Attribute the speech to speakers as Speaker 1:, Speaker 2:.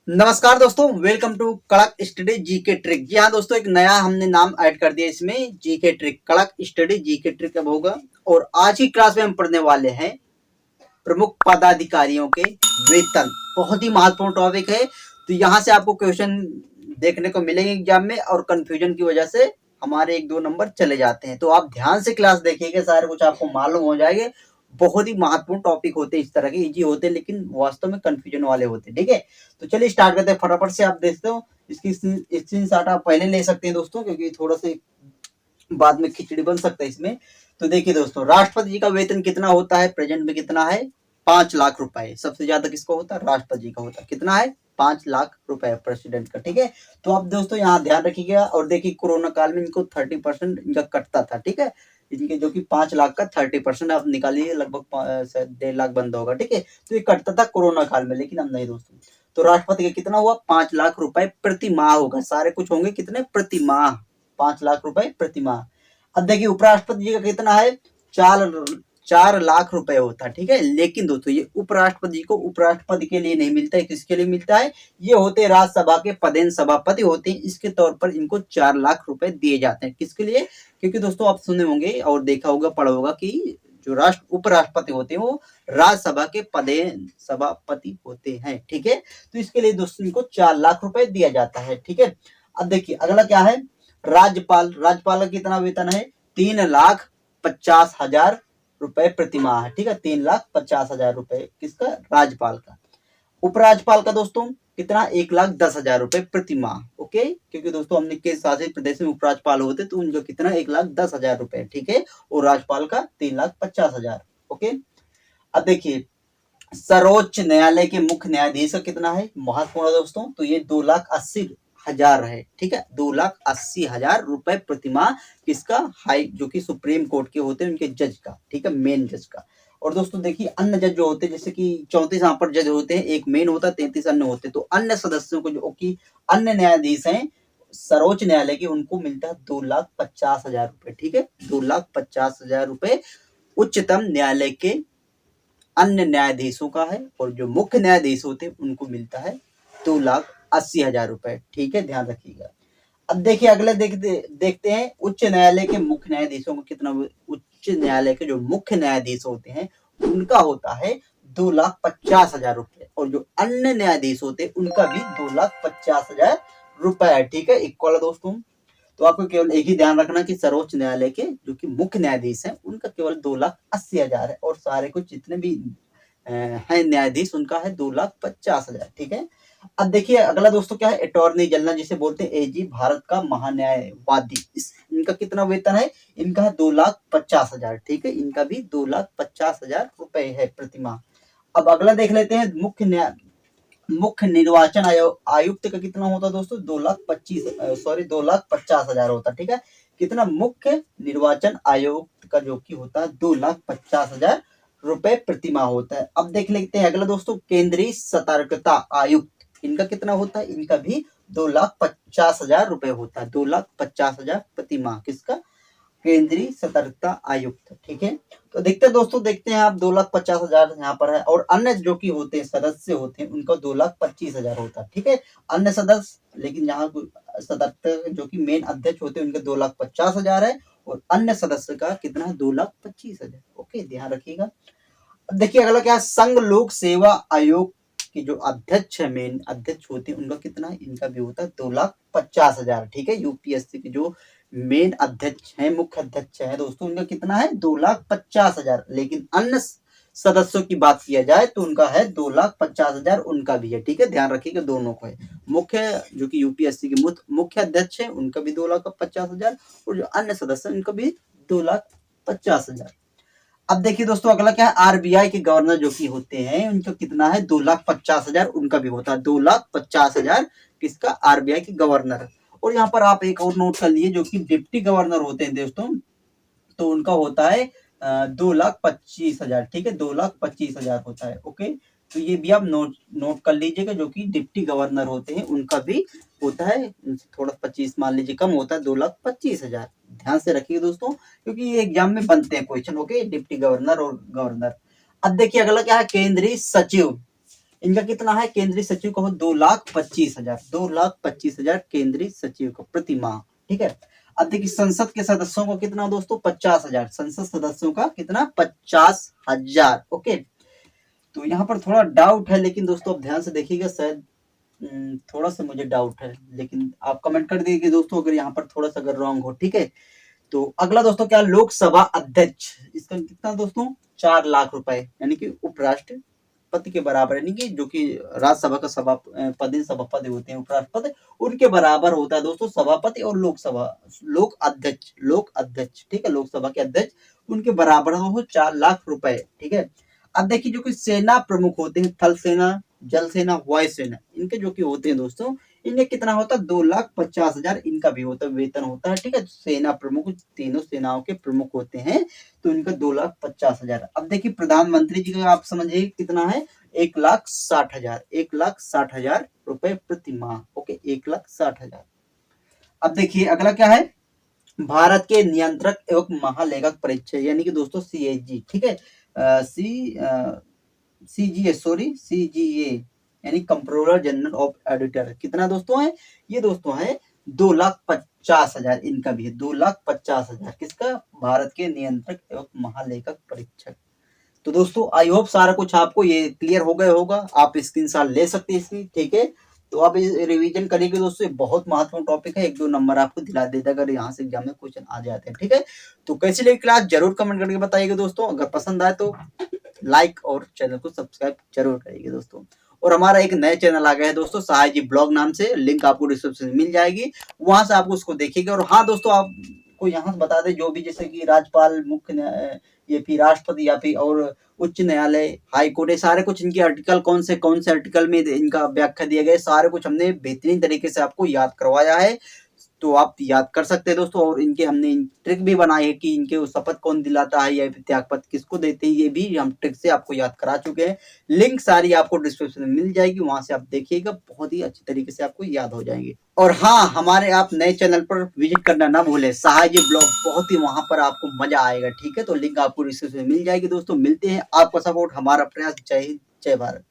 Speaker 1: नमस्कार दोस्तों, welcome to कड़क स्टडी जीके ट्रिक। जी हाँ दोस्तों, एक नया हमने नाम ऐड कर दिया इसमें, जीके ट्रिक। कड़क स्टडी जीके ट्रिक अब होगा। और आज की क्लास में हम पढ़ने वाले हैं प्रमुख पदाधिकारियों के वेतन। बहुत ही महत्वपूर्ण टॉपिक है। तो यहाँ से आपको क्वेश्चन देखने को मिलेंगे एग्जाम में, और कंफ्यूजन की वजह से हमारे 1-2 नंबर चले जाते हैं। तो आप ध्यान से क्लास देखिएगा, सारे कुछ आपको मालूम हो जाएगा। बहुत ही महत्वपूर्ण टॉपिक होते हैं, इस तरह के इजी होते हैं, लेकिन वास्तव में कंफ्यूजन वाले होते हैं। ठीक है, तो चलिए स्टार्ट करते हैं फटाफट से। आप देखते हो इसकी स्क्रीनशॉट आप पहले ले सकते हैं दोस्तों, क्योंकि थोड़ा सा बाद में खिचड़ी बन सकता है इसमें। तो देखिए दोस्तों, राष्ट्रपति जी का वेतन कितना होता है? प्रेजेंट में कितना है? 5 लाख रुपए। सबसे ज्यादा किसका होता है? राष्ट्रपति जी का होता है। कितना है? 5 लाख रुपए प्रेसिडेंट का। ठीक है, तो आप दोस्तों यहाँ ध्यान रखिएगा। और देखिए, कोरोना काल में इनको 30% इनका कटता था। ठीक है, इनके जो कि 5 लाख का 30% आप निकालिए, लगभग 1.5 लाख बंद होगा। ठीक है, तो ये कटता था कोरोना काल में, लेकिन अब नहीं दोस्तों। तो राष्ट्रपति का कितना हुआ? 5 लाख रुपए प्रति माह होगा। सारे कुछ होंगे कितने? प्रति माह 5 लाख रुपए प्रति माह। अब देखिए, उपराष्ट्रपति जी का कितना है? 4 लाख रुपए होता है। ठीक है, लेकिन दोस्तों ये उपराष्ट्रपति जी को उपराष्ट्रपति के लिए नहीं मिलता है। किसके लिए मिलता है? ये होते राज्यसभा के पदेन सभापति होते हैं। इसके तौर पर इनको 4 लाख रुपए दिए जाते हैं। किसके लिए? क्योंकि दोस्तों आप सुने होंगे और देखा होगा, पढ़ा होगा कि जो उपराष्ट्रपति होते हैं वो राज्यसभा के पदेन सभापति होते हैं। ठीक है, तो इसके लिए दोस्तों इनको 4 लाख रुपए दिया जाता है। ठीक है, अब देखिए अगला क्या है? राज्यपाल का कितना वेतन है? 3,50,000 रुपए प्रति माह। ठीक है, 3,50,000 रुपए किसका? राज्यपाल का। उपराज्यपाल का दोस्तों कितना? 1,10,000 रुपए प्रति माह। ओके, क्योंकि दोस्तों हमने किस शासित प्रदेश में उपराज्यपाल होते तो उनका कितना? 1,10,000 रुपए। ठीक है, और राज्यपाल का 3,50,000। ओके, अब देखिए, सर्वोच्च न्यायालय के मुख्य न्यायाधीश का कितना है? महत्वपूर्ण दोस्तों, तो ये 2,80,000 है। ठीक है, 2,80,000 रुपए प्रति माह किसका? हाई, जो कि सुप्रीम कोर्ट के होते हैं, उनके जज का। ठीक है, मेन जज का। और दोस्तों देखिए, अन्य जज जो होते हैं, जैसे कि 34 यहाँ पर जज होते हैं, एक मेन होता है, 33 अन्य होते हैं। तो अन्य सदस्यों को, जो कि अन्य न्यायाधीश हैं सर्वोच्च न्यायालय के, उनको मिलता है 2,50,000 रुपए। ठीक है, 2,50,000 रुपए उच्चतम न्यायालय के अन्य न्यायाधीशों का है। और जो मुख्य न्यायाधीश होते हैं उनको मिलता है 2,80,000 रुपए। ठीक है, ध्यान रखिएगा। अब देखिए अगले देखते हैं उच्च न्यायालय के मुख्य न्यायाधीशों को कितना। उच्च न्यायालय के जो मुख्य न्यायाधीश होते हैं उनका होता है 2,50,000 रुपए। और जो अन्य न्यायाधीश होते हैं उनका भी 2,50,000 रुपए है। ठीक है, इक्वल दोस्तों। तो आपको केवल एक ही ध्यान रखना कि सर्वोच्च न्यायालय के जो कि मुख्य न्यायाधीश हैं उनका केवल 2,80,000 है, और सारे कुछ जितने भी है न्यायाधीश उनका है 2,50,000। ठीक है, अब देखिए अगला दोस्तों क्या है? अटॉर्नी जनरल जिसे बोलते हैं एजी, भारत का महान्यायवादी, इनका कितना वेतन है? इनका है 2,50,000। ठीक है, इनका भी 2,50,000 रुपए है प्रति माह। अब अगला देख लेते हैं मुख्य निर्वाचन आयुक्त का कितना होता है दोस्तों? 2,50,000 होता है। ठीक है, कितना? मुख्य निर्वाचन आयुक्त का जो कि होता है 2,50,000 रुपए प्रति माह होता है। अब देख लेते हैं अगला दोस्तों, केंद्रीय सतर्कता आयुक्त, इनका कितना होता है? इनका भी 2,50,000 रुपए होता है। 2,50,000 प्रति माह किसका? केंद्रीय सतर्कता आयुक्त। ठीक है, तो देखते हैं दोस्तों, देखते हैं आप 2,50,000 यहाँ पर है। और अन्य जो कि होते हैं सदस्य होते हैं उनका 2,25,000 होता है। ठीक है, अन्य सदस्य, लेकिन यहाँ सदस्य जो कि मेन अध्यक्ष होते हैं उनका 2,50,000 है, और अन्य सदस्य का कितना है? 2,25,000। ओके, ध्यान रखिएगा। अब देखिए अगला क्या है? संघ लोक सेवा आयोग के जो अध्यक्ष है, मेन अध्यक्ष होते हैं उनका कितना है? इनका भी होता है 2,50,000। ठीक है, यूपीएससी के जो मेन अध्यक्ष हैं, मुख्य अध्यक्ष है दोस्तों, उनका कितना है? 2,50,000। लेकिन अन्य सदस्यों की बात किया जाए तो उनका है 2,50,000, उनका भी है। ठीक है, ध्यान रखिएगा, दोनों को है। मुख्य जो कि यूपीएससी के मुख्य अध्यक्ष है उनका भी 2,50,000, और जो अन्य सदस्य उनका भी 2,50,000। अब देखिए दोस्तों अगला क्या है? आरबीआई के गवर्नर जो कि होते हैं उनका कितना है? 2,50,000, उनका भी होता है 2,50,000 किसका? आरबीआई के गवर्नर। और यहाँ पर आप एक और नोट कर लिए, जो कि डिप्टी गवर्नर होते हैं दोस्तों, तो उनका होता है 2,25,000। ठीक है, 2,25,000 होता है। ओके, तो ये भी आप नोट कर लीजिएगा, जो कि डिप्टी गवर्नर होते हैं उनका भी होता है, थोड़ा 25 मान लीजिए कम होता है, 2,25,000। ध्यान से रखिए दोस्तों, क्योंकि ये एग्जाम में बनते हैं क्वेश्चन। ओके, डिप्टी गवर्नर और गवर्नर। अब देखिए अगला क्या है? केंद्रीय सचिव, इनका कितना है केंद्रीय सचिव का 2,25,000, 2,25,000 केंद्रीय सचिव का प्रति माह। ठीक है। अब देखिए संसद के सदस्यों को कितना दोस्तों 50,000, संसद सदस्यों का कितना 50,000। ओके, तो यहाँ पर थोड़ा डाउट है, लेकिन दोस्तों आप ध्यान से देखिएगा, शायद थोड़ा सा मुझे डाउट है, लेकिन आप कमेंट कर दीजिए दोस्तों अगर यहाँ पर थोड़ा सा अगर रॉन्ग हो। ठीक है। तो अगला दोस्तों क्या, लोकसभा अध्यक्ष, इसका कितना दोस्तों 4 लाख रुपए, यानी कि उपराष्ट्रपति के बराबर, यानी कि जो कि राज्यसभा का सभापति होते हैं उपराष्ट्रपति, उनके बराबर होता है दोस्तों सभापति और लोक अध्यक्ष। ठीक है, लोकसभा के अध्यक्ष उनके बराबर हो 4 लाख रुपए। ठीक है। अब देखिए जो कि सेना प्रमुख होते हैं, थल सेना, जल सेना, वायु सेना, इनके जो कि होते हैं दोस्तों, इनके कितना होता है 2,50,000 इनका भी होता है, वेतन होता है। ठीक है, सेना प्रमुख तीनों सेनाओं के प्रमुख होते हैं, तो इनका 2,50,000। अब देखिए प्रधानमंत्री जी का आप समझिए कितना है 1,60,000, 1,60,000 रुपए प्रति माह। ओके, 1,60,000। अब देखिए अगला क्या है, भारत के नियंत्रक एवं महालेखक परीक्षक, यानी कि दोस्तों CAG। ठीक है, CGA यानी कंट्रोलर जनरल ऑफ ऑडिटर, कितना दोस्तों है ये दोस्तों है 2,50,000, इनका भी है 2,50,000, किसका, भारत के नियंत्रक एवं महालेखक परीक्षक। तो दोस्तों आई होप सारा कुछ आपको ये क्लियर हो गया होगा, आप स्क्रीनशॉट ले सकते हैं इसकी। ठीक है, तो आप रिवीजन करिएगा दोस्तों, ये बहुत महत्वपूर्ण टॉपिक है, 1-2 नंबर आपको दिला देता अगर यहाँ से एग्जाम में क्वेश्चन आ जाते हैं। ठीक है, तो कैसी लगी क्लास जरूर कमेंट करके बताइएगा दोस्तों, अगर पसंद आए तो लाइक और चैनल को सब्सक्राइब जरूर करिएगा दोस्तों। और हमारा एक नया चैनल आ गया है दोस्तों, सहाय जी ब्लॉग नाम से, लिंक आपको डिस्क्रिप्शन में मिल जाएगी, वहां से आपको उसको देखिएगा। और हाँ दोस्तों, आपको यहाँ से बता दें जो भी जैसे कि राज्यपाल, मुख्य ये फिर राष्ट्रपति या फिर और उच्च न्यायालय, हाई कोर्ट, ये सारे कुछ इनके आर्टिकल कौन से आर्टिकल में इनका व्याख्या दिया गया है, सारे कुछ हमने बेहतरीन तरीके से आपको याद करवाया है, तो आप याद कर सकते हैं दोस्तों। और इनके हमने ट्रिक भी बनाई है कि इनके वो शपथ कौन दिलाता है या त्यागपत्र किसको देते हैं, ये भी हम ट्रिक से आपको याद करा चुके हैं। लिंक सारी आपको डिस्क्रिप्शन में मिल जाएगी, वहां से आप देखिएगा, बहुत ही अच्छी तरीके से आपको याद हो जाएंगे। और हाँ, हमारे आप नए चैनल पर विजिट करना ना भूले, सहाय जी ब्लॉग, बहुत ही वहां पर आपको मजा आएगा। ठीक है, तो लिंक आपको डिस्क्रिप्शन में मिल जाएगी दोस्तों। मिलते हैं, आपका सपोर्ट हमारा प्रयास। जय हिंद, जय भारत।